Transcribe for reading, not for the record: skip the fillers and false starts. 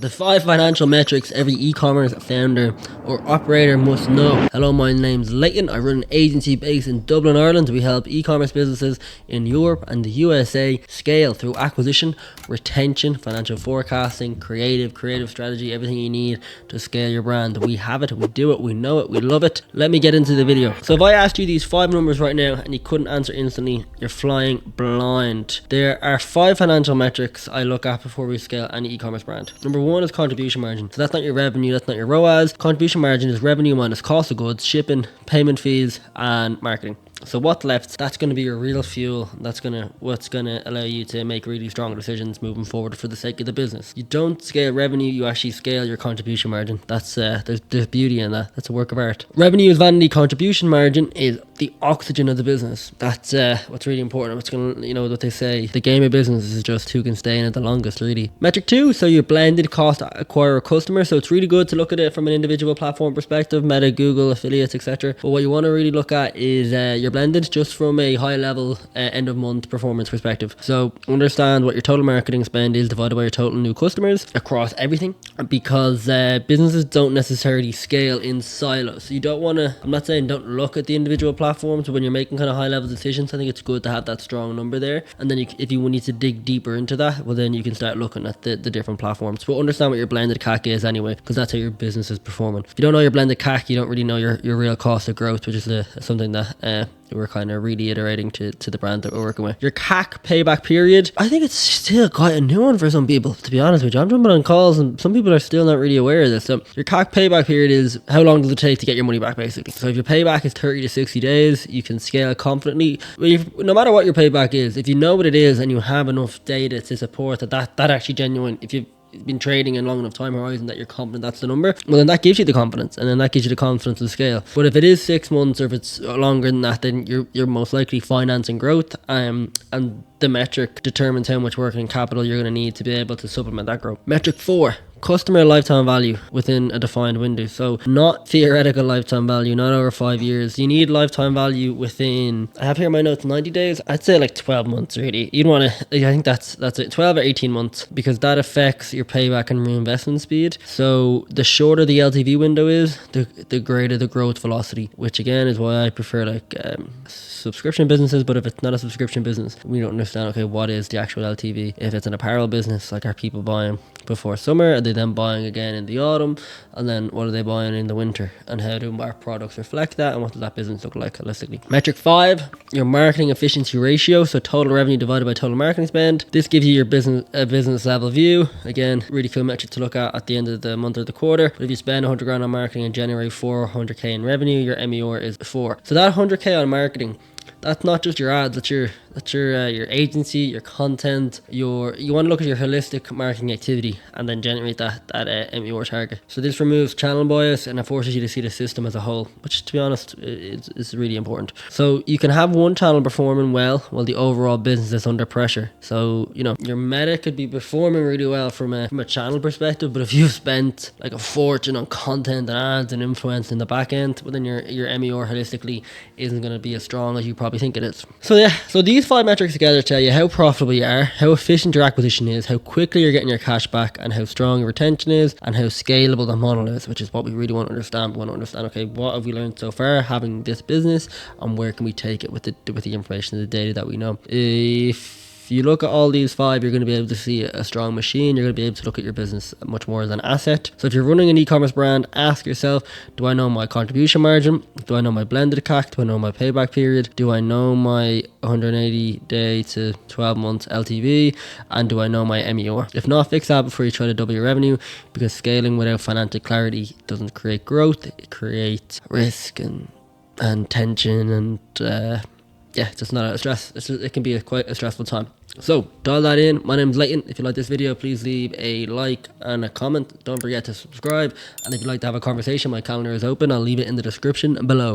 The 5 financial metrics every e-commerce founder or operator must know. Hello, my name's Leighton. I run an agency based in Dublin, Ireland. We help e-commerce businesses in Europe and the USA scale through acquisition, retention, financial forecasting, creative strategy, everything you need to scale your brand. We have it, we do it, we know it, we love it. Let me get into the video. So if I asked you these 5 numbers right now and you couldn't answer instantly, you're flying blind. There are 5 financial metrics I look at before we scale any e-commerce brand. Number 1 is contribution margin. So that's not your revenue, that's not your ROAS. Contribution margin is revenue minus cost of goods, shipping, payment fees, and marketing. So what's left, that's going to be your real fuel. That's what's going to allow you to make really strong decisions moving forward for the sake of the business. You don't scale revenue, you actually scale your contribution margin. That's there's beauty in that. That's a work of art. Revenue is vanity, contribution margin is the oxygen of the business. That's what's really important. What's going to, you know what they say, the game of business is just who can stay in it the longest, really. Metric 2, so your blended cost to acquire a customer. So it's really good to look at it from an individual platform perspective, Meta, Google, affiliates, etc. But what you want to really look at is your blended just from a high level end of month performance perspective. So understand what your total marketing spend is divided by your total new customers across everything, because businesses don't necessarily scale in silos. So you don't want to, I'm not saying don't look at the individual platforms, but when you're making kind of high level decisions, I think it's good to have that strong number there. And then if you need to dig deeper into that, well then you can start looking at the different platforms. But understand what your blended CAC is anyway, because that's how your business is performing. If you don't know your blended CAC, you don't really know your real cost of growth, which is something that we're kind of really iterating to the brand that we're working with. Your CAC payback period, I think it's still quite a new one for some people, to be honest with you. I'm jumping on calls and some people are still not really aware of this. So your CAC payback period is how long does it take to get your money back, basically. So if your payback is 30 to 60 days, you can scale confidently. No matter what your payback is, if you know what it is and you have enough data to support that actually genuine, if you've been trading in long enough time horizon that you're confident that's the number, well then that gives you the confidence, and then that gives you the confidence to scale. But if it is 6 months or if it's longer than that, then you're most likely financing growth, and the metric determines how much working capital you're going to need to be able to supplement that growth. Metric 4, customer lifetime value within a defined window. So not theoretical lifetime value, not over 5 years. You need lifetime value within, I have here in my notes, 90 days. I'd say like 12 months really. You'd want to, I think that's it, 12 or 18 months, because that affects your payback and reinvestment speed. So the shorter the LTV window is, the greater the growth velocity, which again is why I prefer like subscription businesses. But if it's not a subscription business, we don't understand, okay, what is the actual LTV? If it's an apparel business, like, are people buying before summer? Are they then buying again in the autumn? And then what are they buying in the winter? And how do our products reflect that? And what does that business look like holistically? Metric 5, your marketing efficiency ratio. So total revenue divided by total marketing spend. This gives you your business level view. Again, really cool metric to look at the end of the month or the quarter. But if you spend 100 grand on marketing and generate 400k in revenue, your MER is 4. So that 100k on marketing, that's not just your ads, that's your agency, your content, you want to look at your holistic marketing activity and then generate that MER target. So this removes channel bias and it forces you to see the system as a whole, which, to be honest, is really important. So you can have one channel performing well while the overall business is under pressure. So, you know, your Meta could be performing really well from a channel perspective, but if you've spent like a fortune on content and ads and influence in the back end, well then your MER holistically isn't going to be as strong as you probably think it is. So yeah, so these 5 metrics together tell you how profitable you are, how efficient your acquisition is, how quickly you're getting your cash back, and how strong your retention is, and how scalable the model is, which is what we really want to understand. We want to understand, okay, what have we learned so far having this business, and where can we take it with the information and the data that we know. If you look at all these 5, you're going to be able to see a strong machine. You're going to be able to look at your business much more as an asset. So if you're running an e-commerce brand, ask yourself, do I know my contribution margin? Do I know my blended CAC? Do I know my payback period? Do I know my 180 day to 12 months LTV? And do I know my MER? If not, fix that before you try to double your revenue, because scaling without financial clarity doesn't create growth. It creates risk and tension, and it's just not a stress. It can be quite a stressful time. So dial that in. My name is Leighton. If you like this video, please leave a like and a comment. Don't forget to subscribe. And if you'd like to have a conversation, my calendar is open. I'll leave it in the description below.